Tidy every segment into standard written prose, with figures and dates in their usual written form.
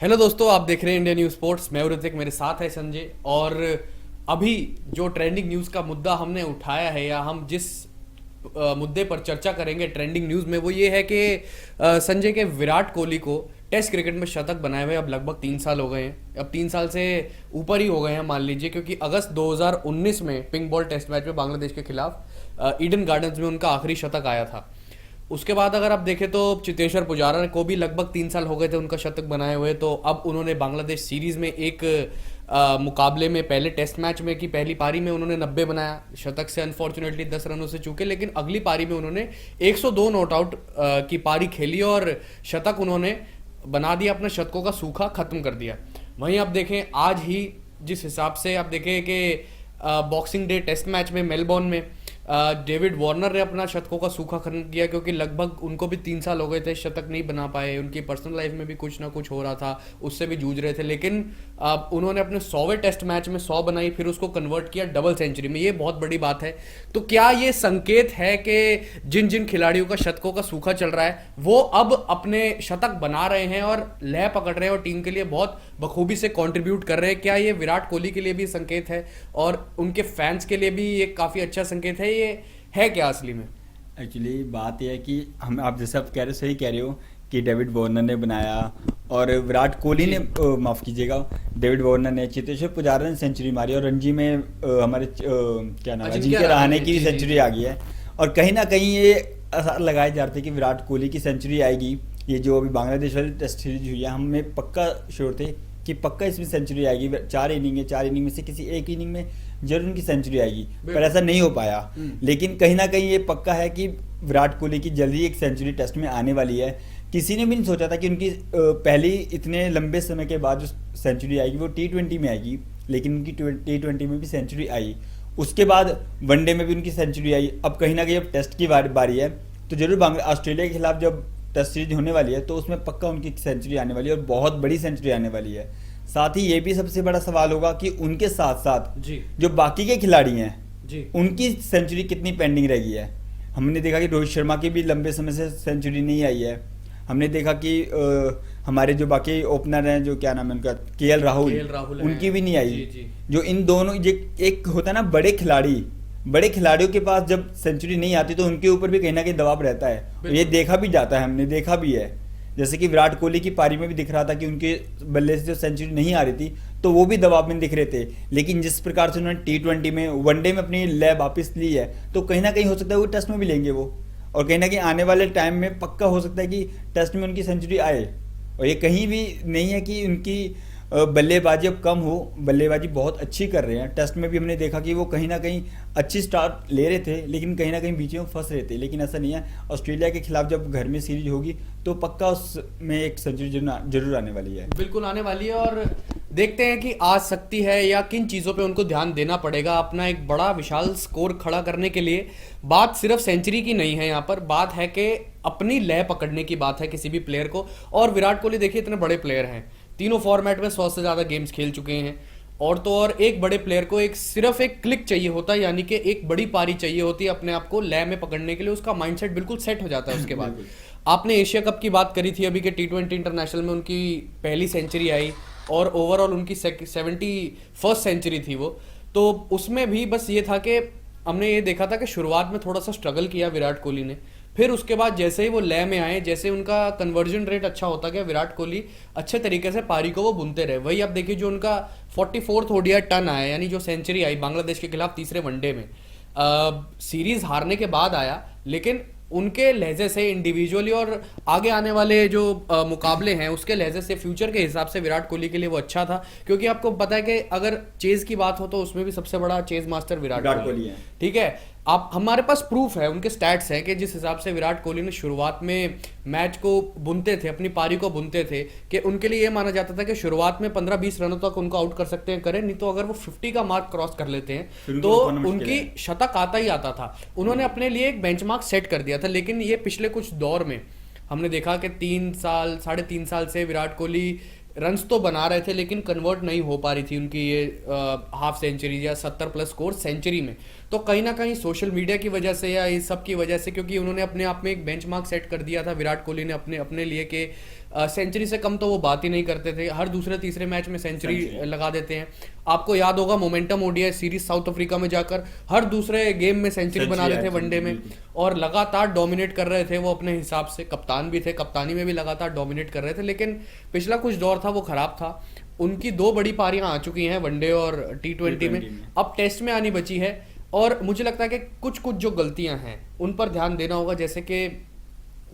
Hello दोस्तों, आप देख रहे हैं इंडिया न्यूज स्पोर्ट्स। मैं हूं ऋतिक, मेरे साथ है संजय। और अभी जो ट्रेंडिंग न्यूज का मुद्दा हमने उठाया है, या हम जिस मुद्दे पर चर्चा करेंगे ट्रेंडिंग न्यूज में, वो ये है कि संजय के विराट कोहली को टेस्ट क्रिकेट में शतक बनाए हुए अब लगभग 3 साल हो गए हैं। अब 3 साल से ऊपर ही हो गए हैं मान लीजिए, क्योंकि अगस्त 2019 में पिंक बॉल टेस्ट मैच में बांग्लादेश के खिलाफ ईडन गार्डन्स में उनका आखिरी शतक आया था। उसके बाद अगर आप देखें तो चेतेश्वर पुजारा को भी लगभग 3 साल हो गए थे उनका शतक बनाए हुए। तो अब उन्होंने बांग्लादेश सीरीज में एक मुकाबले में पहले टेस्ट मैच में की पहली पारी में उन्होंने 90 बनाया, शतक से अनफॉर्चुनेटली 10 रनों से चूके। लेकिन अगली पारी में उन्होंने 102 नॉट आउट की पारी खेली और शतक उन्होंने बना दिया, अपने शतकों का सूखा खत्म कर दिया। वहीं आप देखें आज ही जिस हिसाब से आप देखें कि बॉक्सिंग डे टेस्ट मैच में मेलबोर्न में डेविड वार्नर ने अपना शतकों का सूखा खत्म किया, क्योंकि लगभग उनको भी 3 साल हो गए थे, शतक नहीं बना पाए। उनकी पर्सनल लाइफ में भी कुछ ना कुछ हो रहा था, उससे भी जूझ रहे थे। लेकिन उन्होंने अपने 100वें टेस्ट मैच में 100 बनाई, फिर उसको कन्वर्ट किया डबल सेंचुरी में। ये बहुत बड़ी बात है। तो क्या ये संकेत है कि जिन जिन खिलाड़ियों का शतकों का सूखा चल रहा है वो अब अपने शतक बना रहे हैं और लय पकड़ रहे हैं और टीम के लिए बहुत बखूबी से कंट्रीब्यूट कर रहे हैं? क्या ये विराट कोहली के लिए भी संकेत है और उनके फैंस के लिए भी ये काफी अच्छा संकेत है? ये है क्या असली में? एक्चुअली बात यह है कि हम आप जैसे आप कह रहे हो, सही कह रहे हो कि डेविड वार्नर ने बनाया और विराट कोहली ने माफ़ कीजिएगा, डेविड वार्नर ने, चेतेश्वर पुजारा ने सेंचुरी मारी और रणजी में हमारे क्या नाम है, अजिंक्य रहाणे की सेंचुरी आ गई है। और कहीं ना कहीं ये आसार लगाए जा रहे थे कि विराट कोहली की सेंचुरी आएगी। ये जो अभी बांग्लादेश वाली टेस्ट सीरीज हुई है, हमें पक्का श्योर थे कि पक्का इसमें सेंचुरी आएगी। 4 इनिंग है, 4 इनिंग में से किसी एक इनिंग में जरूर उनकी सेंचुरी आएगी, पर ऐसा नहीं हो पाया। लेकिन कहीं ना कहीं ये पक्का है कि विराट कोहली की जल्दी एक सेंचुरी टेस्ट में आने वाली है। किसी ने भी नहीं सोचा था कि उनकी पहली इतने लंबे समय के बाद जो सेंचुरी आएगी वो T20 में आएगी, लेकिन उनकी T20 में भी सेंचुरी आई। उसके बाद वनडे में भी उनकी सेंचुरी आई। अब कहीं ना कहीं अब टेस्ट की बारी है, तो जरूर ऑस्ट्रेलिया के खिलाफ जब टेस्ट सीरीज होने वाली है तो उसमें पक्का उनकी सेंचुरी आने वाली है और बहुत बड़ी सेंचुरी आने वाली है। साथ ही ये भी सबसे बड़ा सवाल होगा कि उनके साथ साथ जो बाकी के खिलाड़ी हैं उनकी सेंचुरी कितनी पेंडिंग रह गई है। हमने देखा कि रोहित शर्मा की भी लंबे समय से सेंचुरी नहीं आई है। हमने देखा कि हमारे जो बाकी ओपनर हैं, जो क्या नाम है उनका, केएल राहुल उनकी भी नहीं आई। जो इन दोनों एक होता है ना, बड़े खिलाड़ियों के पास जब सेंचुरी नहीं आती तो उनके ऊपर भी कहीं ना कहीं दबाव रहता है। ये देखा भी जाता है, हमने देखा भी है। जैसे कि विराट कोहली की पारी में भी दिख रहा था कि उनके बल्ले से जो सेंचुरी नहीं आ रही थी तो वो भी दबाव में दिख रहे थे। लेकिन जिस प्रकार से उन्होंने T20 में वनडे में अपनी लय वापस ली है, तो कहीं ना कहीं हो सकता है वो टेस्ट में भी लेंगे वो। और कहीं ना कहीं आने वाले टाइम में पक्का हो सकता है कि टेस्ट में उनकी सेंचुरी आए। और ये कहीं भी नहीं है कि उनकी बल्लेबाजी अब कम हो, बल्लेबाजी बहुत अच्छी कर रहे हैं। टेस्ट में भी हमने देखा कि वो कहीं ना कहीं अच्छी स्टार्ट ले रहे थे, लेकिन कहीं ना कहीं बीच में फंस रहे थे। लेकिन ऐसा नहीं है, ऑस्ट्रेलिया के खिलाफ जब घर में सीरीज होगी तो पक्का उसमें एक सेंचुरी जरूर आने वाली है। बिल्कुल आने वाली है। और देखते हैं कि आ सकती है या किन चीज़ों पे उनको ध्यान देना पड़ेगा अपना एक बड़ा विशाल स्कोर खड़ा करने के लिए। बात सिर्फ सेंचुरी की नहीं है, यहाँ पर बात है कि अपनी लय पकड़ने की बात है किसी भी प्लेयर को। और विराट कोहली देखिए इतने बड़े प्लेयर हैं, तीनों फॉर्मेट में 100 से ज़्यादा गेम्स खेल चुके हैं। और तो और एक बड़े प्लेयर को सिर्फ एक क्लिक चाहिए होता है, यानी कि एक बड़ी पारी चाहिए होती है अपने आप को लय में पकड़ने के लिए। उसका माइंडसेट बिल्कुल सेट हो जाता है उसके बाद। आपने एशिया कप की बात करी थी अभी के, T20 इंटरनेशनल में उनकी पहली सेंचुरी आई और ओवरऑल उनकी 71st सेंचुरी थी वो। तो उसमें भी बस ये था कि हमने ये देखा था कि शुरुआत में थोड़ा सा स्ट्रगल किया विराट कोहली ने, फिर उसके बाद जैसे ही वो लय में आए, जैसे उनका कन्वर्जन रेट अच्छा होता गया, विराट कोहली अच्छे तरीके से पारी को वो बुनते रहे। वही आप देखिए जो उनका 44th ODI टर्न आया, यानी जो सेंचुरी आई बांग्लादेश के खिलाफ तीसरे वनडे में, सीरीज हारने के बाद आया। लेकिन उनके लहजे से इंडिविजुअली और आगे आने वाले जो मुकाबले हैं उसके लहजे से, फ्यूचर के हिसाब से विराट कोहली के लिए वो अच्छा था। क्योंकि आपको पता है कि अगर चेज की बात हो तो उसमें भी सबसे बड़ा चेज मास्टर विराट कोहली है। ठीक है, आप हमारे पास प्रूफ है, उनके स्टैट्स हैं कि जिस हिसाब से विराट कोहली ने शुरुआत में मैच को बुनते थे, अपनी पारी को बुनते थे, कि उनके लिए ये माना जाता था कि शुरुआत में 15-20 रनों तक उनको आउट कर सकते हैं, करें, नहीं तो अगर वो 50 का मार्क क्रॉस कर लेते हैं तो उनकी शतक आता ही आता था। उन्होंने अपने लिए एक बेंचमार्क सेट कर दिया था। लेकिन ये पिछले कुछ दौर में हमने देखा कि 3 साल से विराट कोहली रन्स तो बना रहे थे लेकिन कन्वर्ट नहीं हो पा रही थी उनकी ये हाफ सेंचुरी या 70+ स्कोर सेंचुरी में। तो कहीं ना कहीं सोशल मीडिया की वजह से या इस सब की वजह से, क्योंकि उन्होंने अपने आप में एक बेंचमार्क सेट कर दिया था विराट कोहली ने अपने अपने लिए कि सेंचुरी से कम तो वो बात ही नहीं करते थे, हर दूसरे तीसरे मैच में सेंचुरी लगा देते हैं। आपको याद होगा momentum ODI series south Africa में जाकर हर दूसरे गेम में सेंचुरी बना रहे थे वनडे में, और लगातार डोमिनेट कर रहे थे वो अपने हिसाब से। कप्तान भी थे, कप्तानी में भी लगातार डोमिनेट कर रहे थे। लेकिन पिछला कुछ दौर था वो खराब था। उनकी 2 बड़ी पारियां आ चुकी हैं वनडे और टी20 में, अब टेस्ट में आनी बची है। और मुझे लगता है कि कुछ कुछ जो गलतियां हैं उन पर ध्यान देना होगा, जैसे कि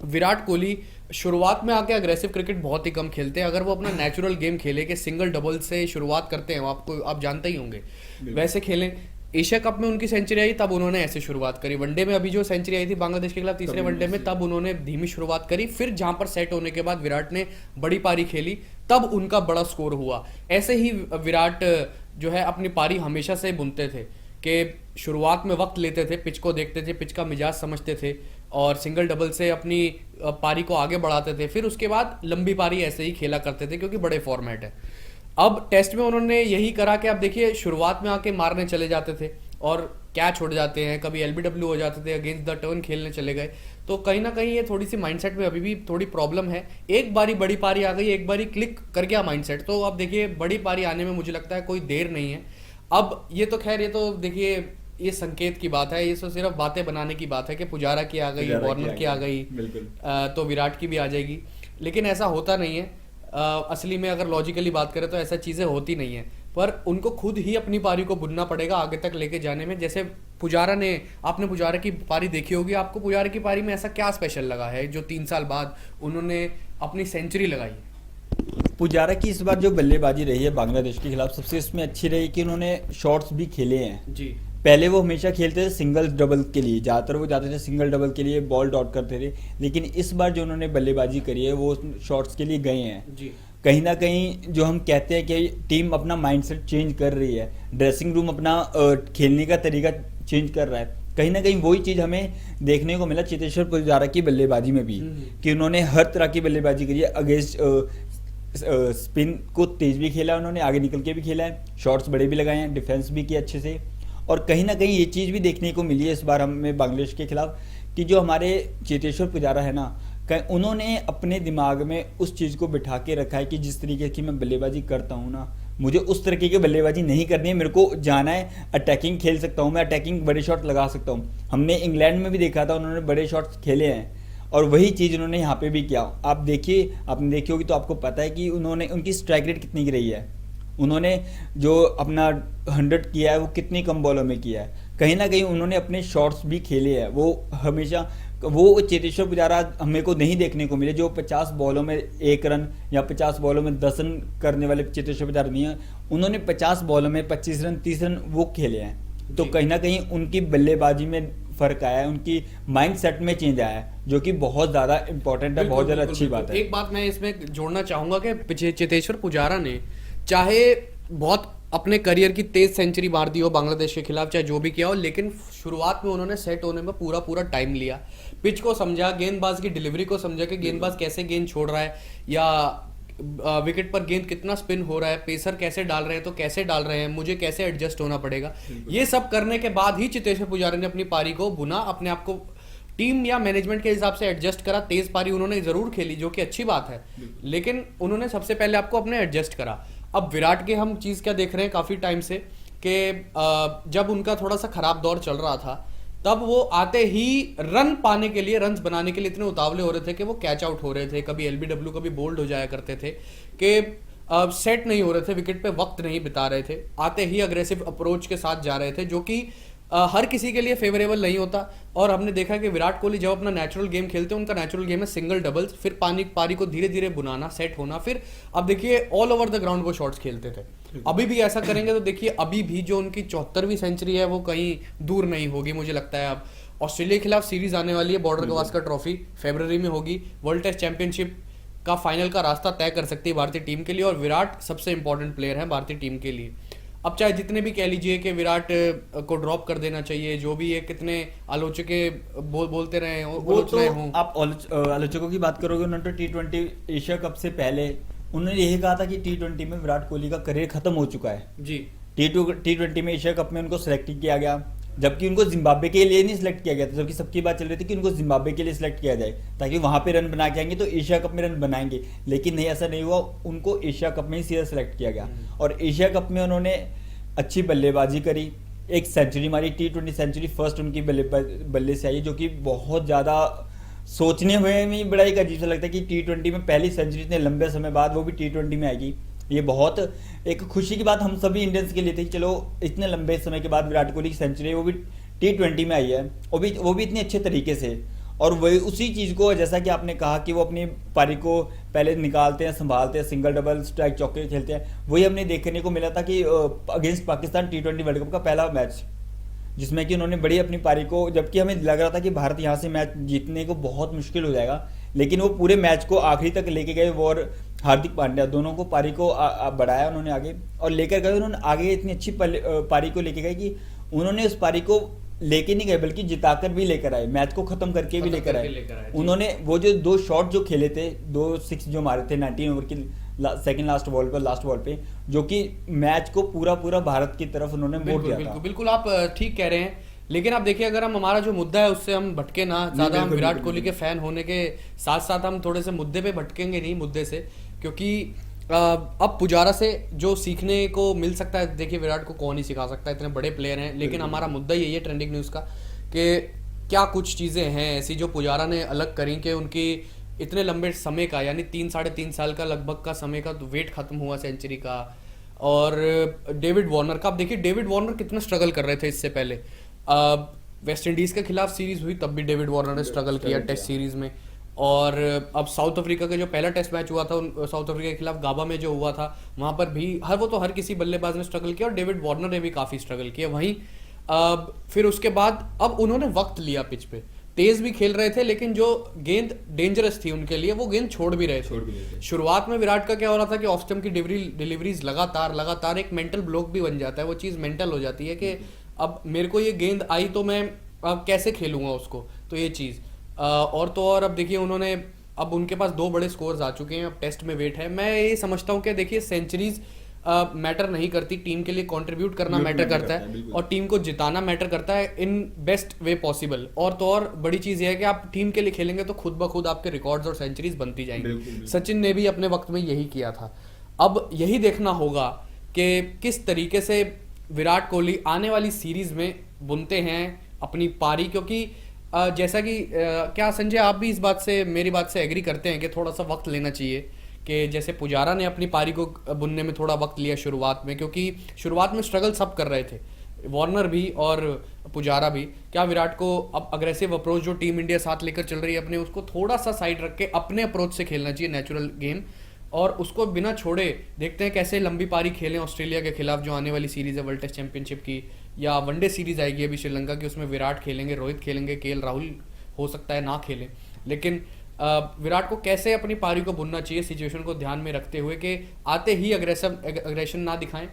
विराट कोहली शुरुआत में आके अग्रेसिव क्रिकेट बहुत ही कम खेलते हैं। अगर वो अपना नेचुरल गेम खेले कि सिंगल डबल से शुरुआत करते हैं, आपको आप जानते ही होंगे, वैसे खेलें। एशिया कप में उनकी सेंचुरी आई तब उन्होंने ऐसे शुरुआत करी। वनडे में अभी जो सेंचुरी आई थी बांग्लादेश के खिलाफ तीसरे वनडे में, तब उन्होंने धीमी शुरुआत करी। फिर जहां पर सेट होने के बाद विराट ने बड़ी पारी खेली, तब उनका बड़ा स्कोर हुआ। ऐसे ही विराट जो है अपनी पारी हमेशा से बुनते थे कि शुरुआत में वक्त लेते थे, पिच को देखते थे, पिच का मिजाज समझते थे और सिंगल डबल से अपनी पारी को आगे बढ़ाते थे। फिर उसके बाद लंबी पारी ऐसे ही खेला करते थे क्योंकि बड़े फॉर्मेट है। अब टेस्ट में उन्होंने यही करा कि आप देखिए शुरुआत में आके मारने चले जाते थे और कैच उड़ जाते हैं, कभी एलबीडब्ल्यू हो जाते थे, अगेंस्ट द टर्न खेलने चले गए। तो कहीं ना कहीं ये थोड़ी सी माइंडसेट में अभी भी थोड़ी प्रॉब्लम है। एक बारी बड़ी पारी आ गई, एक बारी क्लिक कर गया माइंडसेट, तो अब देखिए बड़ी पारी आने में मुझे लगता है कोई देर नहीं है। अब ये तो खैर, ये तो देखिए ये संकेत की बात है, ये तो सिर्फ बातें बनाने की बात है कि पुजारा की आ गई, वार्नर की आ गई, तो विराट की भी आ जाएगी, लेकिन ऐसा होता नहीं है। असली में अगर लॉजिकली बात करें तो ऐसा चीज़ें होती नहीं है, पर उनको खुद ही अपनी पारी को बुनना पड़ेगा आगे तक लेके जाने में। जैसे पुजारा ने, आपने पुजारा की पारी देखी होगी, आपको पुजारा की पारी में ऐसा क्या स्पेशल लगा है जो 3 साल बाद उन्होंने अपनी सेंचुरी लगाई है? पुजारा की इस बार जो बल्लेबाजी रही है बांग्लादेश के खिलाफ, सबसे इसमें अच्छी रही कि उन्होंने शॉट्स भी खेले हैं जी। पहले वो हमेशा खेलते थे सिंगल डबल के लिए, ज़्यादातर वो जाते थे सिंगल डबल के लिए, बॉल डॉट करते थे। लेकिन इस बार जो उन्होंने बल्लेबाजी करी है वो शॉट्स के लिए गए हैं जी। कहीं ना कहीं जो हम कहते हैं कि टीम अपना माइंडसेट चेंज कर रही है, ड्रेसिंग रूम अपना खेलने का तरीका चेंज कर रहा है, कहीं ना कहीं वही चीज़ हमें देखने को मिला चेतेश्वर पुजारा की बल्लेबाजी में भी, कि उन्होंने हर तरह की बल्लेबाजी करी है। अगेंस्ट स्पिन को तेज भी खेला उन्होंने, आगे निकल के भी खेला है, शॉट्स बड़े भी लगाए हैं, डिफेंस भी किया अच्छे से। और कहीं ना कहीं ये चीज़ भी देखने को मिली है इस बार हमें बांग्लादेश के खिलाफ कि जो हमारे चेतेश्वर पुजारा है ना, उन्होंने अपने दिमाग में उस चीज़ को बिठा के रखा है कि जिस तरीके की मैं बल्लेबाजी करता हूँ ना, मुझे उस तरीके की बल्लेबाजी नहीं करनी है, मेरे को जाना है अटैकिंग खेल सकता हूँ, मैं अटैकिंग बड़े शॉट लगा सकता हूँ। हमने इंग्लैंड में भी देखा था, उन्होंने बड़े शॉट्स खेले हैं और वही चीज़ उन्होंने यहाँ पे भी किया। आप देखिए, आपने देखी होगी तो आपको पता है कि उन्होंने, उनकी स्ट्राइक रेट कितनी की रही है, उन्होंने जो अपना 100 किया है वो कितनी कम बॉलों में किया है। कहीं ना कहीं उन्होंने अपने शॉट्स भी खेले हैं। वो हमेशा वो चेतेश्वर पुजारा हमें को नहीं देखने को मिले जो 50 बॉलों में 1 रन या 50 बॉलों में 10 रन करने वाले चेतेश्वर पुजारा नहीं है। उन्होंने 50 बॉलों में 25 रन 30 रन वो खेले हैं। तो कहीं ना कहीं उनकी बल्लेबाजी में फर्क आया है, उनकी माइंड सेट में चेंज आया है, जो कि बहुत ज़्यादा इंपॉर्टेंट है, बहुत ज़्यादा अच्छी बात है। एक बात मैं इसमें जोड़ना चाहूंगा कि चेतेश्वर पुजारा ने चाहे बहुत अपने करियर की तेज सेंचुरी मार दी हो बांग्लादेश के खिलाफ, चाहे जो भी किया हो, लेकिन शुरुआत में उन्होंने सेट होने में पूरा पूरा टाइम लिया, पिच को समझा, गेंदबाज की डिलीवरी को समझा कि गेंदबाज कैसे गेंद छोड़ रहा है या विकेट पर गेंद कितना स्पिन हो रहा है, पेसर कैसे डाल रहे हैं तो कैसे डाल रहे हैं, मुझे कैसे एडजस्ट होना पड़ेगा। ये सब करने के बाद ही चेतेश्वर पुजारा ने अपनी पारी को बुना, अपने आप को टीम या मैनेजमेंट के हिसाब से एडजस्ट करा। तेज पारी उन्होंने जरूर खेली जो कि अच्छी बात है, लेकिन उन्होंने सबसे पहले आपको अपने एडजस्ट करा। अब विराट के हम चीज़ क्या देख रहे हैं काफ़ी टाइम से कि जब उनका थोड़ा सा खराब दौर चल रहा था तब वो आते ही रन पाने के लिए, रन्स बनाने के लिए इतने उतावले हो रहे थे कि वो कैच आउट हो रहे थे, कभी एलबीडब्ल्यू कभी बोल्ड हो जाया करते थे कि सेट नहीं हो रहे थे, विकेट पे वक्त नहीं बिता रहे थे, आते ही अग्रेसिव अप्रोच के साथ जा रहे थे, जो कि हर किसी के लिए फेवरेबल नहीं होता। और हमने देखा कि विराट कोहली जब अपना नेचुरल गेम खेलते हैं, उनका नेचुरल गेम है सिंगल डबल्स, फिर पारी को धीरे धीरे बुनाना, सेट होना, फिर अब देखिए ऑल ओवर द ग्राउंड वो शॉट्स खेलते थे। अभी भी ऐसा करेंगे तो देखिए अभी भी जो उनकी 74वीं सेंचुरी है वो कहीं दूर नहीं होगी। मुझे लगता है अब ऑस्ट्रेलिया के खिलाफ सीरीज आने वाली है, बॉर्डर गवास्कर ट्रॉफी फरवरी में होगी, वर्ल्ड टेस्ट चैंपियनशिप का फाइनल का रास्ता तय कर सकती है भारतीय टीम के लिए, और विराट सबसे इंपॉर्टेंट प्लेयर है भारतीय टीम के लिए। अब चाहे जितने भी कह लीजिए कि विराट को ड्रॉप कर देना चाहिए, जो भी ये कितने आलोचक बोलते रहे वो तो आप आलोचकों की बात करोगे, उन्होंने T20 एशिया कप से पहले उन्होंने यही कहा था कि T20 में विराट कोहली का करियर खत्म हो चुका है जी। T20 में एशिया कप में उनको सेलेक्ट किया गया, जबकि उनको जिम्बाब्वे के लिए नहीं सिलेक्ट किया गया था, जबकि सबकी बात चल रही थी कि उनको जिम्बाब्वे के लिए सिलेक्ट किया जाए ताकि वहां पे रन बना के आएंगे तो एशिया कप में रन बनाएंगे, लेकिन नहीं, ऐसा नहीं हुआ। उनको एशिया कप में ही सीधा सिलेक्ट किया गया और एशिया कप में उन्होंने अच्छी बल्लेबाजी करी, एक सेंचुरी मारी, T20 सेंचुरी फर्स्ट उनकी बल्ले से आई, जो कि बहुत ज़्यादा सोचने में भी बड़ा एक अजीब सा लगता है कि T20 में पहली सेंचुरी इतने लंबे समय बाद वो भी T20 में आएगी। ये बहुत एक खुशी की बात हम सभी इंडियंस के लिए थी कि चलो इतने लंबे समय के बाद विराट कोहली की सेंचुरी वो भी T20 में आई है, वो भी इतने अच्छे तरीके से। और वही उसी चीज़ को, जैसा कि आपने कहा कि वो अपनी पारी को पहले निकालते हैं, संभालते हैं, सिंगल डबल स्ट्राइक चौके खेलते हैं, वही हमने देखने को मिला था कि against Pakistan T20 world cup का पहला मैच, जिसमें कि उन्होंने बड़ी अपनी पारी को, जबकि हमें लग रहा था कि भारत यहाँ से मैच जीतने को बहुत मुश्किल हो जाएगा, लेकिन वो पूरे मैच को आखिरी तक लेके गए। वो और हार्दिक पांड्या दोनों को पारी को बढ़ाया उन्होंने आगे और लेकर गए। उन्होंने आगे इतनी अच्छी पारी को लेके गए कि उन्होंने उस पारी को लेके नहीं गए बल्कि जिताकर भी लेकर आए, मैच को खत्म करके भी लेकर आए। उन्होंने वो जो 2 शॉट जो खेले थे, 2 6 जो मारे थे 19 ओवर की सेकंड लास्ट बॉल पे, जो कि मैच को पूरा भारत की तरफ उन्होंने मोड़ दिया था। बिल्कुल आप ठीक कह रहे हैं, लेकिन आप देखिए अगर हम हमारा जो मुद्दा है उससे हम भटके ना ज्यादा, हम विराट कोहली के फैन होने के साथ साथ हम थोड़े से मुद्दे पे भटकेंगे नहीं मुद्दे से, क्योंकि अब पुजारा से जो सीखने को मिल सकता है, देखिए विराट को कौन ही सिखा सकता है, इतने बड़े प्लेयर हैं, लेकिन हमारा मुद्दा यही है ट्रेंडिंग न्यूज़ का कि क्या कुछ चीज़ें हैं ऐसी जो पुजारा ने अलग करी कि उनकी इतने लंबे समय का, यानी 3-3.5 साल का लगभग का समय का वेट खत्म हुआ सेंचुरी का। और डेविड वार्नर का, आप देखिए डेविड वार्नर कितना स्ट्रगल कर रहे थे इससे पहले, वेस्ट इंडीज़ के खिलाफ सीरीज हुई तब भी डेविड वार्नर ने स्ट्रगल किया टेस्ट सीरीज में, और अब साउथ अफ्रीका का जो पहला टेस्ट मैच हुआ था साउथ अफ्रीका के खिलाफ गाबा में जो हुआ था, वहां पर भी हर किसी बल्लेबाज ने स्ट्रगल किया और डेविड वार्नर ने भी काफ़ी स्ट्रगल किया। वहीं फिर उसके बाद अब उन्होंने वक्त लिया, पिच पे तेज भी खेल रहे थे, लेकिन जो गेंद डेंजरस थी उनके लिए वो गेंद छोड़ भी रहे थे। शुरुआत में विराट का क्या हो रहा था कि ऑफ स्टंप की डिलीवरीज लगातार एक मेंटल ब्लॉक भी बन जाता है, वो चीज़ मेंटल हो जाती है कि अब मेरे को ये गेंद आई तो मैं अब कैसे खेलूंगा उसको, तो ये चीज़ और तो और अब देखिए उन्होंने, अब उनके पास 2 बड़े स्कोर्स आ चुके हैं, अब टेस्ट में वेट है। मैं ये समझता हूँ कि देखिए सेंचुरीज मैटर नहीं करती, टीम के लिए कंट्रीब्यूट करना मैटर करता है और टीम को जिताना मैटर करता है इन बेस्ट वे पॉसिबल। और तो और बड़ी चीज़ ये है कि आप टीम के लिए खेलेंगे तो खुद ब खुद आपके रिकॉर्ड्स और सेंचुरीज बनती जाएंगी। सचिन ने भी अपने वक्त में यही किया था। अब यही देखना होगा कि किस तरीके से विराट कोहली आने वाली सीरीज में बुनते हैं अपनी पारी, क्योंकि जैसा कि क्या संजय आप भी इस बात से, मेरी बात से एग्री करते हैं कि थोड़ा सा वक्त लेना चाहिए, कि जैसे पुजारा ने अपनी पारी को बुनने में थोड़ा वक्त लिया शुरुआत में, क्योंकि शुरुआत में स्ट्रगल सब कर रहे थे, वार्नर भी और पुजारा भी। क्या विराट को अब अग्रेसिव अप्रोच जो टीम इंडिया साथ लेकर चल रही है अपने, उसको थोड़ा सा साइड रख के अपने अप्रोच से खेलना चाहिए, नेचुरल गेम, और उसको बिना छोड़े देखते हैं कैसे लंबी पारी खेलें ऑस्ट्रेलिया के खिलाफ जो आने वाली सीरीज है वर्ल्ड टेस्ट चैंपियनशिप की, या वनडे सीरीज आएगी अभी श्रीलंका की, उसमें विराट खेलेंगे, रोहित खेलेंगे, केएल राहुल हो सकता है ना खेलें, लेकिन विराट को कैसे अपनी पारी को बुनना चाहिए सिचुएशन को ध्यान में रखते हुए कि आते ही अग्रेशन ना दिखाएं,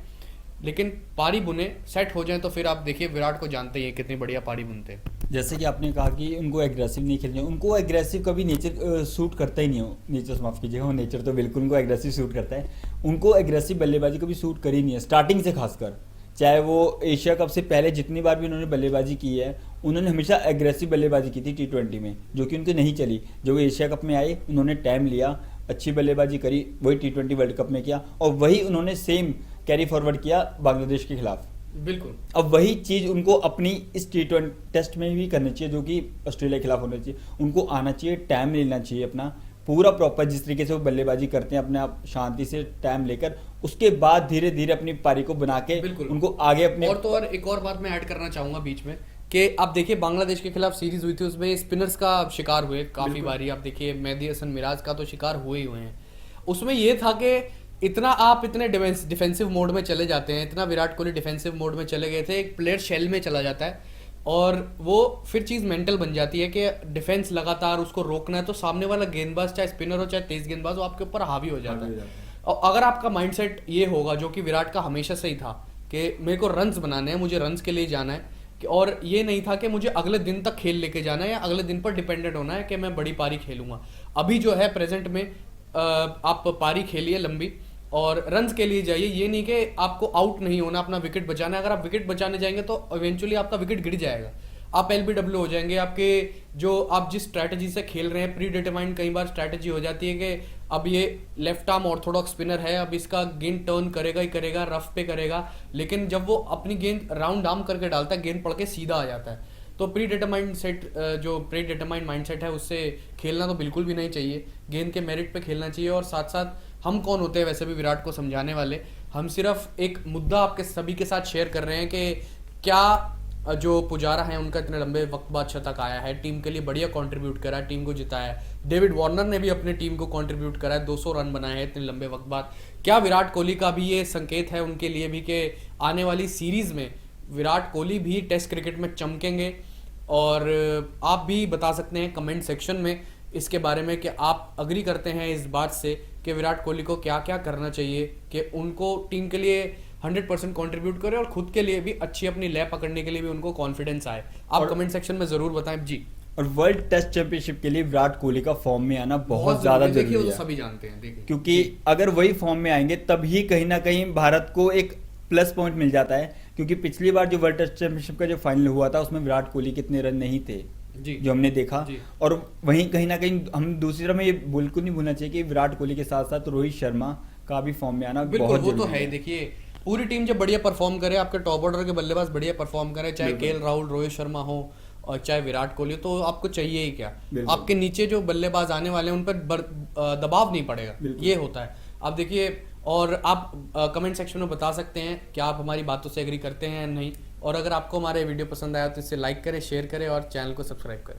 लेकिन पारी बुने, सेट हो जाए, तो फिर आप देखिए विराट को जानते ही कितनी बढ़िया पारी बुनते हैं। जैसे कि आपने कहा कि उनको एग्रेसिव नहीं खेलना, उनको एग्रेसिव कभी नेचर सूट करता ही नहीं हो, नेचर माफ कीजिएगा, वो नेचर तो बिल्कुल उनको एग्रेसिव सूट करता है, उनको एग्रेसिव बल्लेबाजी कभी सूट करी नहीं है स्टार्टिंग से, खासकर चाहे वो एशिया कप से पहले जितनी बार भी उन्होंने बल्लेबाजी की है, उन्होंने हमेशा एग्रेसिव बल्लेबाजी की थी T20 में, जो कि उनकी नहीं चली। जब वो एशिया कप में आए उन्होंने टाइम लिया, अच्छी बल्लेबाजी करी, वही T20 वर्ल्ड कप में किया और वही उन्होंने सेम कैरी फॉरवर्ड किया बांग्लादेश के खिलाफ। बिल्कुल, अब वही चीज़ उनको अपनी इस T20 टेस्ट में भी करनी चाहिए, जो कि ऑस्ट्रेलिया के खिलाफ होना चाहिए। उनको आना चाहिए, टाइम लेना चाहिए अपना पूरा प्रॉपर, जिस तरीके से वो बल्लेबाजी करते हैं अपने आप शांति से टाइम लेकर, उसके बाद धीरे धीरे अपनी पारी को बना के उनको आगे अपने। और तो और एक और बात मैं ऐड करना चाहूंगा बीच में कि आप देखिए बांग्लादेश के खिलाफ सीरीज हुई थी, उसमें स्पिनर्स का शिकार हुए काफी बारी, आप देखिए मेहदी हसन मिराज का तो शिकार हुए ही हुए हैं। उसमें यह था कि इतने डिफेंसिव मोड में चले जाते हैं, इतना विराट कोहली डिफेंसिव मोड में चले गए थे, एक प्लेयर शेल में चला जाता है और वो फिर चीज़ मेंटल बन जाती है कि डिफेंस लगातार उसको रोकना है, तो सामने वाला गेंदबाज चाहे स्पिनर हो चाहे तेज गेंदबाज, वो आपके ऊपर हावी हो जाता है। और अगर आपका माइंडसेट ये होगा, जो कि विराट का हमेशा से ही था कि मेरे को रन्स बनाने हैं, मुझे रन्स के लिए जाना है, और ये नहीं था कि मुझे अगले दिन तक खेल लेके जाना है या अगले दिन पर डिपेंडेंट होना है कि मैं बड़ी पारी खेलूंगा। अभी जो है प्रेजेंट में आप पारी खेलिए लंबी, और रन्स के लिए जाइए। ये नहीं कि आपको आउट नहीं होना, अपना विकेट बचाना है। अगर आप विकेट बचाने जाएंगे तो इवेंचुअली आपका विकेट गिर जाएगा, आप एलबीडब्ल्यू हो जाएंगे। आपके जो आप जिस स्ट्रैटेजी से खेल रहे हैं, प्री डिटरमाइंड कई बार स्ट्रैटेजी हो जाती है कि अब ये लेफ्ट आर्म ऑर्थोडॉक्स स्पिनर है, अब इसका गेंद टर्न करेगा ही करेगा, रफ पे करेगा, लेकिन जब वो अपनी गेंद राउंड आर्म करके डालता है, गेंद पड़ के सीधा आ जाता है। तो प्री डिटरमाइंड सेट, जो प्री डिटरमाइंड माइंडसेट है, उससे खेलना तो बिल्कुल भी नहीं चाहिए। गेंद के मेरिट पे खेलना चाहिए। और साथ साथ हम कौन होते हैं वैसे भी विराट को समझाने वाले? हम सिर्फ एक मुद्दा आपके सभी के साथ शेयर कर रहे हैं कि क्या जो पुजारा है उनका इतने लंबे वक्त बाद शतक आया है, टीम के लिए बढ़िया कंट्रीब्यूट करा है, टीम को जिताया है। डेविड वार्नर ने भी अपनी टीम को कंट्रीब्यूट करा है, 200 रन बनाए हैं इतने लंबे वक्त बाद। क्या विराट कोहली का भी ये संकेत है उनके लिए भी कि आने वाली सीरीज में विराट कोहली भी टेस्ट क्रिकेट में चमकेंगे? और आप भी बता सकते हैं कमेंट सेक्शन में इसके बारे में कि आप अग्री करते हैं इस बात से कि विराट कोहली को क्या क्या करना चाहिए कि उनको टीम के लिए 100% कंट्रीब्यूट करे और खुद के लिए भी अच्छी अपनी लय पकड़ने के लिए भी उनको कॉन्फिडेंस आए। आप कमेंट सेक्शन में जरूर बताएं जी। और वर्ल्ड टेस्ट चैंपियनशिप के लिए विराट कोहली का फॉर्म में आना बहुत ज्यादा जरूरी देखिए, है। तो सभी जानते हैं, देखिए, क्योंकि अगर वही फॉर्म में आएंगे तभी कहीं ना कहीं भारत को एक प्लस पॉइंट मिल जाता है। क्योंकि पिछली बार जो वर्ल्ड टेस्ट चैंपियनशिप का जो फाइनल हुआ था उसमें विराट कोहली के इतने रन नहीं थे जी, जो हमने देखा। जी। और वहीं कहीं ना कहीं हम दूसरी तरफ में ये बिल्कुल नहीं भूलना चाहिए कि विराट कोहली के साथ साथ रोहित शर्मा का भी फॉर्म में आना बिल्कुल, बहुत वो तो जरूरी है। देखिए, पूरी टीम जब बढ़िया परफॉर्म करे, आपके टॉप ऑर्डर के बल्लेबाज बढ़िया परफॉर्म करे, चाहे केएल राहुल, रोहित शर्मा हो और चाहे विराट कोहली, तो आपको चाहिए ही क्या? आपके नीचे जो बल्लेबाज आने वाले हैं उन पर दबाव नहीं पड़ेगा, ये होता है। आप देखिए, और आप कमेंट सेक्शन में बता सकते हैं क्या आप हमारी बातों से एग्री करते हैं या नहीं। और अगर आपको हमारे वीडियो पसंद आया तो इसे लाइक करें, शेयर करें और चैनल को सब्सक्राइब करें।